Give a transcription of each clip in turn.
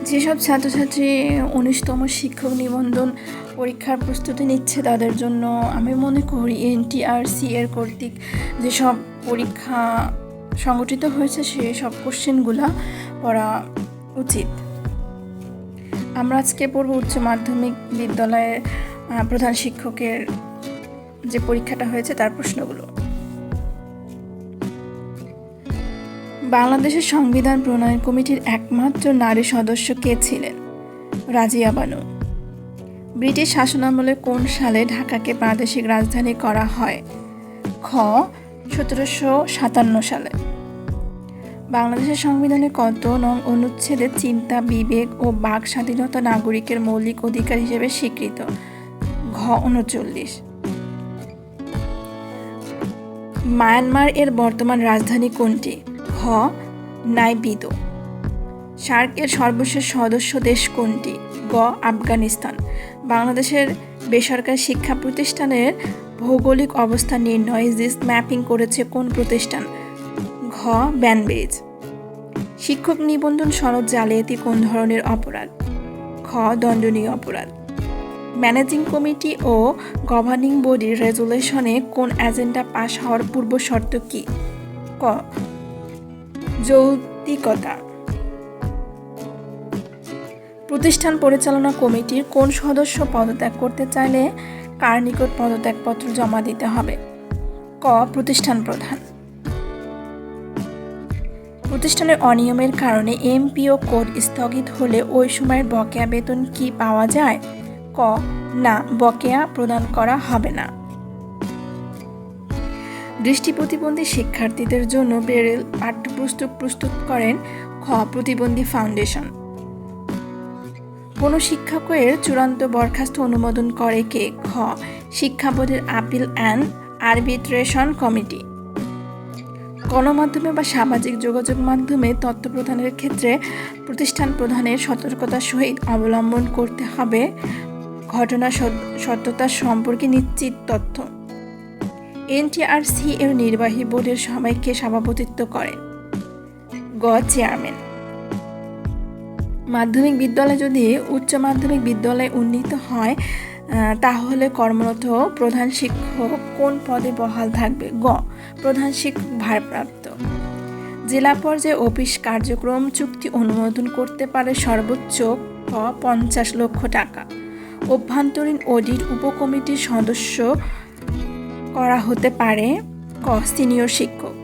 যেসব ছাত্রছাত্রী ১৯তম শিক্ষক নিবন্ধন পরীক্ষার প্রস্তুতি নিচ্ছে তাদের জন্য আমি মনে করি এনটিআরসি এর কর্তৃক যেসব পরীক্ষা সংগঠিত হয়েছে সেসব কোশ্চেনগুলো পড়া উচিত। আমরা আজকে পড়ব উচ্চ মাধ্যমিক বিদ্যালয়ের প্রধান শিক্ষকের যে পরীক্ষাটা হয়েছে তার প্রশ্নগুলো। বাংলাদেশের সংবিধান প্রণয়ন কমিটির একমাত্র নারী সদস্য কে ছিলেন? রাজিয়া বানু। ব্রিটিশ শাসনামলে কোন সালে ঢাকাকে প্রাদেশিক রাজধানী করা হয়? খ ১৭৫৭ সালে। বাংলাদেশের সংবিধানে কত নং অনুচ্ছেদে চিন্তা, বিবেক ও বাক স্বাধীনতা নাগরিকের মৌলিক অধিকার হিসেবে স্বীকৃত? ঘ ৩৯। মায়ানমার এর বর্তমান রাজধানী কোনটি? খ নাইপিদো। সার্ক এর সর্বশেষ সদস্য দেশ কোনটি? গ আফগানিস্তান। বাংলাদেশের বেসরকারি শিক্ষা প্রতিষ্ঠানের ভৌগোলিক অবস্থান নির্ণয়ে জিস ম্যাপিং করেছে কোন প্রতিষ্ঠান? ঘ ব্যানবেজ। শিক্ষক নিবন্ধন সনদ জালিয়াতি কোন ধরনের অপরাধ? খ দণ্ডনীয় অপরাধ। ম্যানেজিং কমিটি ও গভর্নিং বডির রেজুলেশনে কোন এজেন্ডা পাশ হওয়ার পূর্ব শর্ত কি? ক যৌক্তিকতা। প্রতিষ্ঠান পরিচালনা কমিটির কোন সদস্য পদত্যাগ করতে চাইলে কার নিকট পদত্যাগপত্র জমা দিতে হবে? ক প্রতিষ্ঠান প্রধান। প্রতিষ্ঠানের অনিয়মের কারণে এমপিও কোড স্থগিত হলে ওই সময়ের বকেয়া বেতন কি পাওয়া যায়? ক না, বকেয়া প্রদান করা হবে না। দৃষ্টি প্রতিবন্ধী শিক্ষার্থীদের জন্য ব্রেইল পাঠ্যপুস্তক প্রস্তুত করেন খ প্রতিবন্ধী ফাউন্ডেশন। কোন শিক্ষকের চূড়ান্ত বরখাস্ত অনুমোদন করে কে? খ শিক্ষা বোর্ডের আপিল অ্যান্ড আরবিট্রেশন কমিটি। গণমাধ্যমে বা সামাজিক যোগাযোগ মাধ্যমে তথ্য প্রদানের ক্ষেত্রে প্রতিষ্ঠান প্রধানের সতর্কতার সহিত অবলম্বন করতে হবে ঘটনা সত্যতা সম্পর্কে নিশ্চিত তথ্য। এনটিআরসি এর নির্বাহী বোর্ডের সবাইকে সভাপতিত্ব করেন? গ চেয়ারম্যান। মাধ্যমিক বিদ্যালয় যদি উচ্চ মাধ্যমিক বিদ্যালয়ে উন্নীত হয় তাহলে কর্মরত প্রধান শিক্ষক কোন পদে বহাল থাকবে? গ প্রধান শিক্ষক ভারপ্রাপ্ত। জেলা পর্যায়ে অফিস কার্যক্রম চুক্তি অনুমোদন করতে পারে সর্বোচ্চ ক ৫০ লক্ষ টাকা। অভ্যন্তরীণ অডিট উপকমিটির সদস্য করা হতে পারে ক সিনিয়র শিক্ষক।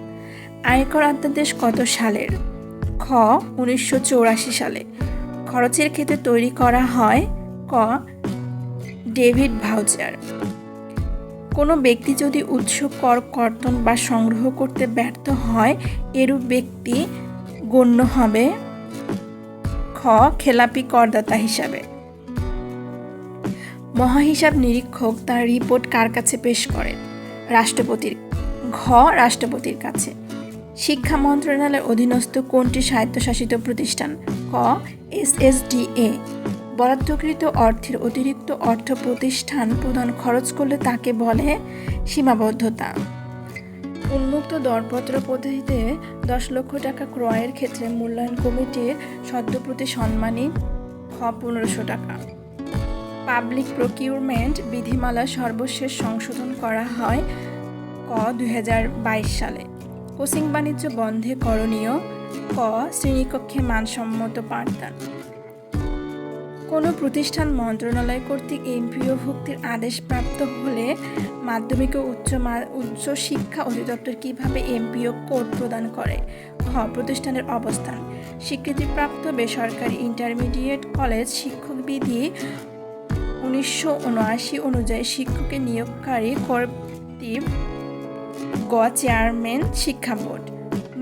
আয়কর অধ্যাদেশ কত সালের? খ ১৯৮৪ সালে। খরচের ক্ষেত্রে তৈরি করা হয় ক ডেভিড ভাউচার। কোনো ব্যক্তি যদি উৎস কর কর্তন বা সংগ্রহ করতে ব্যর্থ হয় এরূপ ব্যক্তি গণ্য হবে খ খেলাপি করদাতা হিসাবে। মহাহিসাব নিরীক্ষক তার রিপোর্ট কার কাছে পেশ করেন? রাষ্ট্রপতির। ঘ রাষ্ট্রপতির কাছে। শিক্ষা মন্ত্রণালয়ের অধীনস্থ কোনটি স্বায়ত্তশাসিত প্রতিষ্ঠান? ক এসএসডিএ। বরাদ্দকৃত অর্থের অতিরিক্ত অর্থ প্রতিষ্ঠান প্রদান খরচ করলে তাকে বলে সীমাবদ্ধতা। উন্মুক্ত দরপত্র পদ্ধতিতে ১০ লক্ষ টাকা ক্রয়ের ক্ষেত্রে মূল্যায়ন কমিটির সদ্যপ্রতি সম্মানী খ ১৫০০ টাকা। পাবলিক প্রকিউরমেন্ট বিধিমালা সর্বশেষ সংশোধন করা হয় ক ২০২২ সালে। কোচিং বাণিজ্য বন্ধে করণীয় ক শ্রেণীকক্ষে মানসম্মত পাঠদান। কোনো প্রতিষ্ঠান মন্ত্রণালয় কর্তৃক এমপিও ভুক্তির আদেশ প্রাপ্ত হলে মাধ্যমিক ও উচ্চ শিক্ষা অধিদপ্তর কিভাবে এমপিও কোড প্রদান করে? খ প্রতিষ্ঠানের অবস্থান। স্বীকৃতিপ্রাপ্ত বেসরকারি ইন্টারমিডিয়েট কলেজ শিক্ষক বিধি ১৯৭৯ অনুযায়ী শিক্ষকের নিয়োগকারী কর্তৃক গ চেয়ারম্যান শিক্ষা বোর্ড।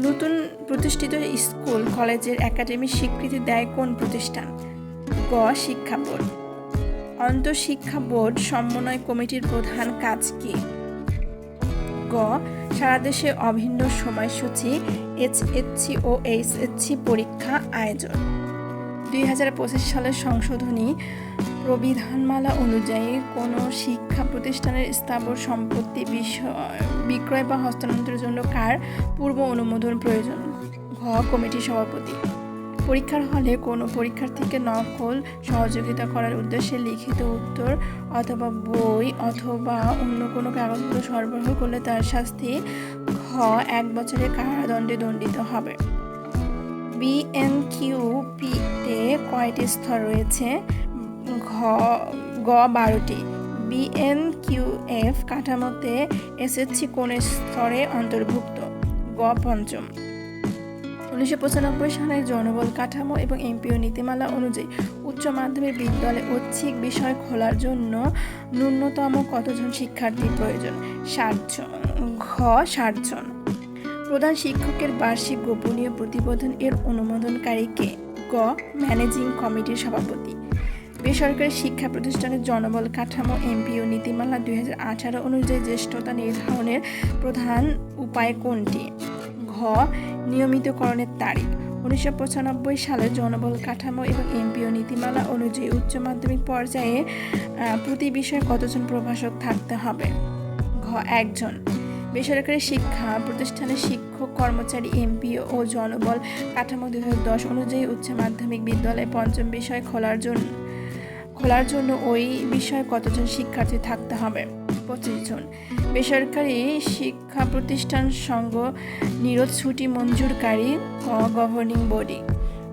নতুন প্রতিষ্ঠিত স্কুল কলেজের একাডেমিক স্বীকৃতি দেয় কোন প্রতিষ্ঠান? গ শিক্ষা বোর্ড। আন্তঃশিক্ষা বোর্ড সমন্বয় কমিটির প্রধান কাজ কি? গ সারা দেশে অভিন্ন সময়সূচি এইচএসসি ও এইচএসসি পরীক্ষা আয়োজন। ২০২৫ সালের সংশোধনী প্রবিধানমালা অনুযায়ী কোনো শিক্ষা প্রতিষ্ঠানের স্থাবর সম্পত্তি বিক্রয় বা হস্তান্তরের জন্য কার পূর্ব অনুমোদন প্রয়োজন? ঘ কমিটির সভাপতি। পরীক্ষার হলে কোনো পরীক্ষার্থীকে নকল সহযোগিতা করার উদ্দেশ্যে লিখিত উত্তর অথবা বই অথবা অন্য কোনো কাগজপত্র সরবরাহ করলে তার শাস্তি খ 1 বছরের কারাদণ্ডে দণ্ডিত হবে। বিএনকিউপিতে কয়টি স্তর রয়েছে? গ 12টি। বিএনকিউএফ কাঠামোতে এসএসসি কোন স্তরে অন্তর্ভুক্ত? গ 5ম। 1995 সালের জনবল কাঠামো এবং এমপিও নীতিমালা অনুযায়ী উচ্চ মাধ্যমিক বিদ্যালয়ে ঐচ্ছিক বিষয় খোলার জন্য ন্যূনতম কতজন শিক্ষার্থীর প্রয়োজন? 60 জন। ঘ 60 জন। প্রধান শিক্ষকের বার্ষিক গোপনীয় প্রতিবেদন এর অনুমোদনকারী কে? গ ম্যানেজিং কমিটির সভাপতি। বেসরকারি শিক্ষা প্রতিষ্ঠানের জনবল কাঠামো এমপিও নীতিমালা 2018 অনুযায়ী জ্যেষ্ঠতা নির্ধারণের প্রধান উপায় কোনটি? ঘ নিয়মিতকরণের তারিখ। 1995 সালের জনবল কাঠামো এবং এমপিও নীতিমালা অনুযায়ী উচ্চ মাধ্যমিক পর্যায়ে প্রতি বিষয়ে কতজন প্রভাষক থাকতে হবে? ঘ 1 জন। বেসরকারি শিক্ষা প্রতিষ্ঠানের শিক্ষক কর্মচারী এমপিও ও জনবল কাঠামো 2010 অনুযায়ী উচ্চ মাধ্যমিক বিদ্যালয়ে 5ম বিষয় খোলার জন্য ওই বিষয়ে কতজন শিক্ষার্থী থাকতে হবে? 25 জন। বেসরকারি শিক্ষা প্রতিষ্ঠান সংঘ নিরোধ ছুটি মঞ্জুরকারী গভর্নিং বডি।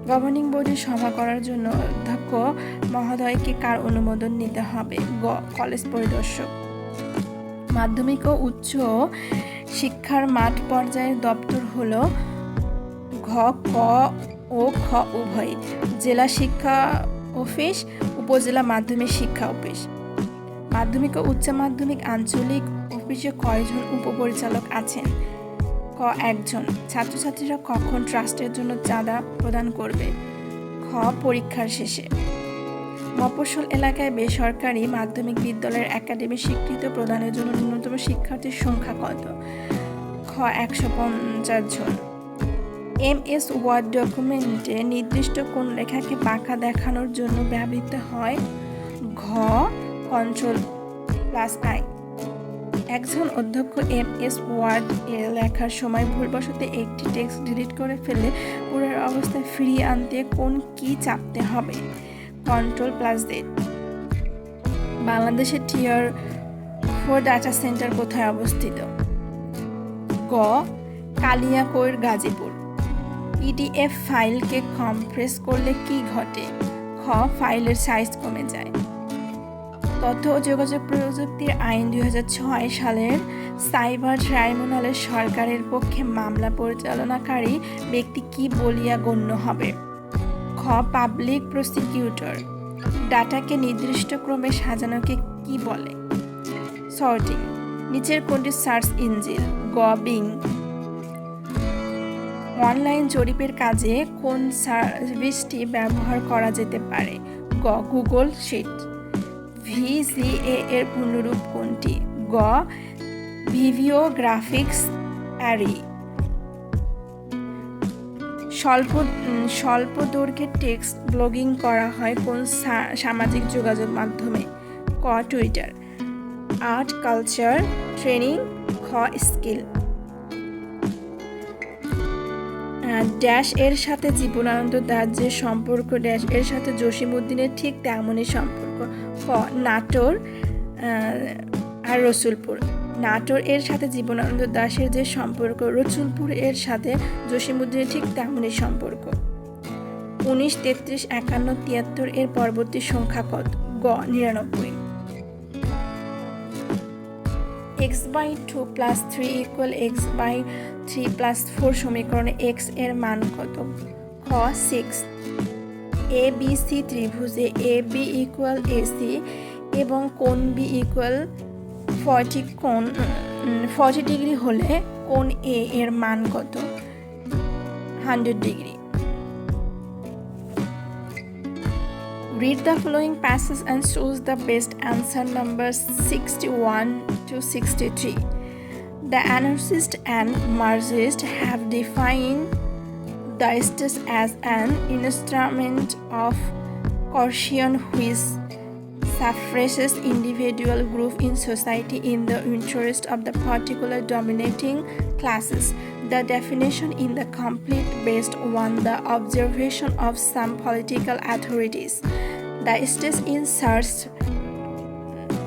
গভর্নিং বডির সভা করার জন্য অধ্যক্ষ মহোদয়কে কার অনুমোদন নিতে হবে? গ কলেজ পরিদর্শক। মাধ্যমিক ও উচ্চ শিক্ষার মাঠ পর্যায়ের দপ্তর হলো ঘ ক ও খ উভয়। জেলা শিক্ষা অফিস, উপজেলা মাধ্যমিক শিক্ষা অফিস। মাধ্যমিক ও উচ্চ মাধ্যমিক আঞ্চলিক অফিসে কয়জন উপপরিচালক আছেন? ক 1 জন। ছাত্রছাত্রীরা কখন ট্রাস্টের জন্য চাঁদা প্রদান করবে? খ পরীক্ষার শেষে। মফস্বল এলাকায় বেসরকারি মাধ্যমিক বিদ্যালয়ের একাডেমি স্বীকৃতি প্রদানের জন্য ন্যূনতম শিক্ষার্থীর সংখ্যা কত? খ 150 জন। এমএস ওয়ার্ড ডকুমেন্টে নির্দিষ্ট কোন লেখাকে বাঁকা দেখানোর জন্য ব্যবহৃত হয়? ঘ Ctrl+I। একজন অধ্যক্ষ এমএস ওয়ার্ড এ লেখার সময় ভুলবশত একটি টেক্সট ডিলিট করে ফেলে পুরো অবস্থায় ফিরিয়ে আনতে কোন কি চাপতে হবে? Ctrl+Z। বাংলাদেশের টিয়ার 4 ডাটা সেন্টার কোথায় অবস্থিত? গ কালিয়াকৈর, গাজীপুর। পিডিএফ ফাইলকে কম্প্রেস করলে কি ঘটে? খ ফাইলের সাইজ কমে যায়। তথ্য ও যোগাযোগ প্রযুক্তির আইন 2006 সালের সাইবার ট্রাইব্যুনালে সরকারের পক্ষে মামলা পরিচালনাকারী ব্যক্তি কি বলিয়া গণ্য হবে? খ পাবলিক প্রসিকিউটর। ডাটাকে নির্দিষ্ট ক্রমে সাজানোকে কি বলে? সর্টিং। নিচের কোনটি সার্চ ইঞ্জিন? গ বিং। অনলাইন জরিপের কাজে কোন সার্ভিসটি ব্যবহার করা যেতে পারে? গ গুগল শিট। ভিজিএ এর পূর্ণরূপ কোনটি? গ ভিডিও গ্রাফিক্স অ্যারে। স্বল্প দৈর্ঘ্যের টেক্সট ব্লগিং করা হয় কোন সামাজিক যোগাযোগ মাধ্যমে? ক টুইটার। Art culture training. খ স্কিল। ড্যাশ এর সাথে জীবনানন্দ দাশ যে সম্পর্ক ড্যাশ এর সাথে জসিমউদ্দিনের ঠিক তেমনই সম্পর্ক। খ নাটোর আর রসুলপুর। নাটোর এর সাথে জীবনানন্দ দাশের যে সম্পর্ক রসুলপুর এর সাথে জসিমউদ্দিনের ঠিক তেমনই সম্পর্ক। 19, 33, 51, 73 এর পরবর্তী সংখ্যা কত? গ 99। x/2 + 3 = x/3 + 4 সমীকরণে x এর মান কত? খ 6। ABC ত্রিভুজে AB = AC এবং কোণ B = 40 ডিগ্রি হলে কোণ A এর মান কত? 100 degree. Read the following passage and choose the best answer numbers 61 to 63. The anarchist and Marxist have defined the state as an instrument of coercion which suppresses individual group in society in the interest of the particular dominating classes. The definition in the complete based on the observation of some political authorities. The state inserts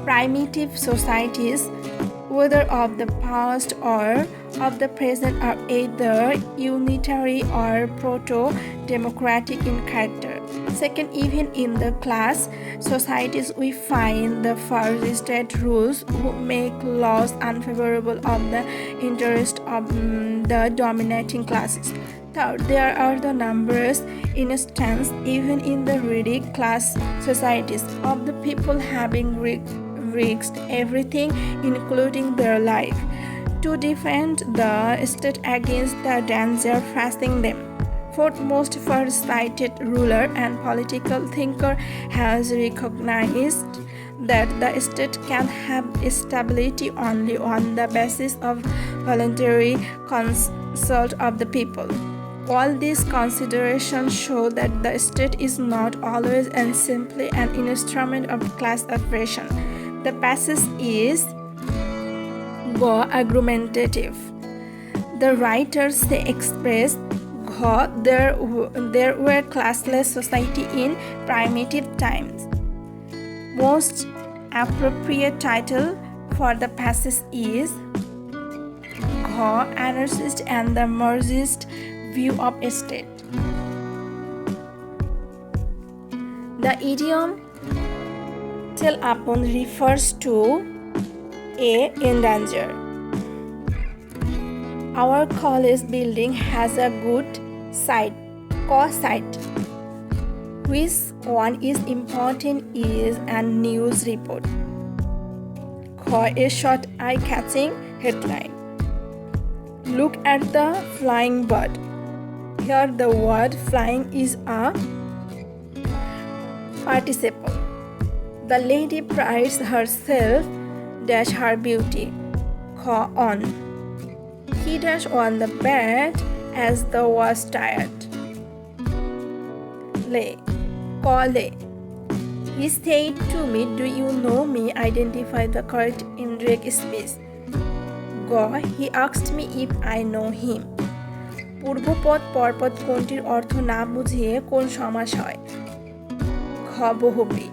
primitive societies, whether of the past or of the present, are either unitary or proto-democratic in character. Second, even in the class societies we find the first state rules who make laws unfavorable of the interest of the dominating classes. Third, there are the numerous instances, even in the ruling class societies, of the people having risked everything, including their life, to defend the state against the danger facing them. Fourth, most first-sighted ruler and political thinker has recognized that the state can have stability only on the basis of voluntary consult of the people. All these considerations show that the state is not always and simply an instrument of class oppression. The passage is argumentative. The writers they express there were classless society in primitive times. Most appropriate title for the passage is Anarchist and the Marxist View of State. The idiom till upon refers to in danger. Our college building has a good site, which one is important is a news report. A short eye-catching headline. Look at the flying bird. Here the word flying is a participle. The lady prides herself dash her beauty. On. He dashed on the bed as the was tired. Lay. He said to me, do you know me? Identify the correct indirect speech. He asked me if I know him. পূর্বপদ পরপদ কোনটির অর্থ না বুঝিয়ে কোন সমাস হয়? বহুব্রী।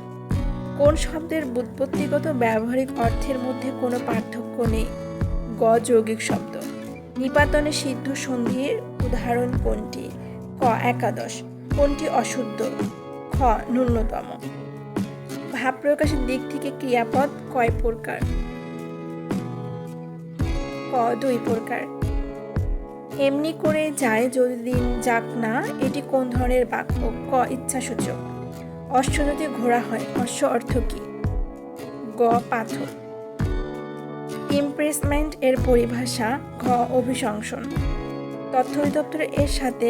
কোন শব্দের ব্যুৎপত্তিগত ব্যবহারিক অর্থের মধ্যে কোনো পার্থক্য নেই? যৌগিক শব্দ। নিপাতনে সিদ্ধ সন্ধির উদাহরণ কোনটি? একাদশ। কোনটি অশুদ্ধ? ন্যূনতম। ভাব প্রকাশের দিক থেকে ক্রিয়াপদ কয় প্রকার? 2 প্রকার। এমনি করে যায় যদি দিন যাক না, এটি কোন ধরনের বাক্য? ইচ্ছাসূচক। অশ্ব যদি ঘোড়া হয়, অশ্ব অর্থ কি? পাথর। ইমপ্রেসমেন্ট এর পরিভাষা? অভিশংসন। তথ্য অধিদপ্তর এর সাথে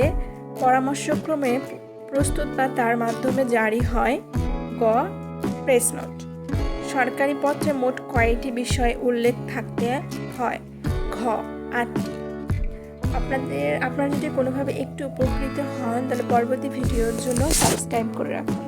পরামর্শক্রমে প্রস্তুত বা তার মাধ্যমে জারি হয়। Press note. সরকারি পত্রে মোট কয়টি বিষয় উল্লেখ থাকতে হয়? 8টি। আপনারা যদি কোনোভাবে একটু উপকৃত হন তাহলে পরবর্তী ভিডিওর জন্য সাবস্ক্রাইব করে রাখুন।